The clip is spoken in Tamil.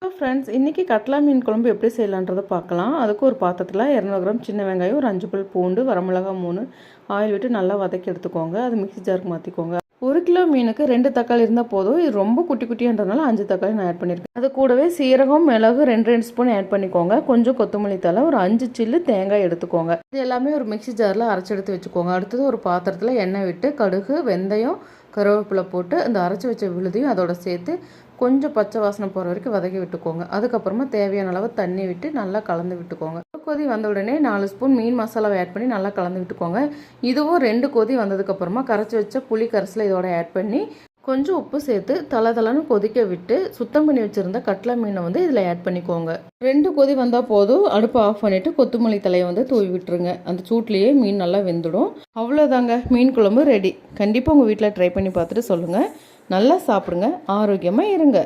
ஃப்ரெண்ட்ஸ், இன்றைக்கி கட்லா மீன் குழம்பு எப்படி செய்யலான்றதை பார்க்கலாம். அதுக்கு ஒரு பாத்திரத்தில் 200 கிராம் சின்ன வெங்காயம், ஒரு 5 பல் பூண்டு, வரமிளகா 3, ஆயில் விட்டு நல்லா வதக்கி எடுத்துக்கோங்க. அது மிக்ஸி ஜாருக்கு மாற்றிக்கோங்க. 1 கிலோ மீனுக்கு 2 தக்காளி இருந்தால் போதும். இது ரொம்ப குட்டி குட்டின்றதுனால 5 தக்காளி நான் ஆட் பண்ணியிருக்கேன். அது கூடவே சீரகம், மிளகு 2 ஸ்பூன் ஆட் பண்ணிக்கோங்க. கொஞ்சம் கொத்தமல்லி தழை, ஒரு 5 சில்லு தேங்காய் எடுத்துக்கோங்க. இது எல்லாமே ஒரு மிக்ஸி ஜாரில் அரைச்சி எடுத்து வச்சுக்கோங்க. அடுத்தது ஒரு பாத்திரத்தில் எண்ணெய் விட்டு கடுகு, வெந்தயம், கருவேப்பிலை போட்டு இந்த அரைச்சி வச்ச விழுதையும் அதோட சேர்த்து கொஞ்சம் பச்சை வாசனை போகிற வரைக்கும் வதக்கி விட்டுக்கோங்க. அதுக்கப்புறமா தேவையான அளவு தண்ணி விட்டு நல்லா கலந்து விட்டுக்கோங்க. கொதி வந்த உடனே 4 ஸ்பூன் மீன் மசாலாவை ஆட் பண்ணி நல்லா கலந்து விட்டுக்கோங்க. இதுவும் 2 கொதி வந்ததுக்கப்புறமா கரைச்சி வச்ச புளி கரைசலை இதோட ஆட் பண்ணி கொஞ்சம் உப்பு சேர்த்து தளன்னு கொதிக்க விட்டு சுத்தம் பண்ணி வச்சுருந்த கட்லா மீனை இதில் ஆட் பண்ணிக்கோங்க. 2 கொதி வந்தால் போதும். அடுப்பை ஆஃப் பண்ணிவிட்டு கொத்தமல்லி தலையை தூவி விட்டுருங்க. அந்த சூட்லேயே மீன் நல்லா வெந்துடும். அவ்வளோதாங்க, மீன் குழம்பு ரெடி. கண்டிப்பாக உங்கள் வீட்டில் ட்ரை பண்ணி பார்த்துட்டு சொல்லுங்கள். நல்லா சாப்பிடுங்க, ஆரோக்கியமாக இருங்க.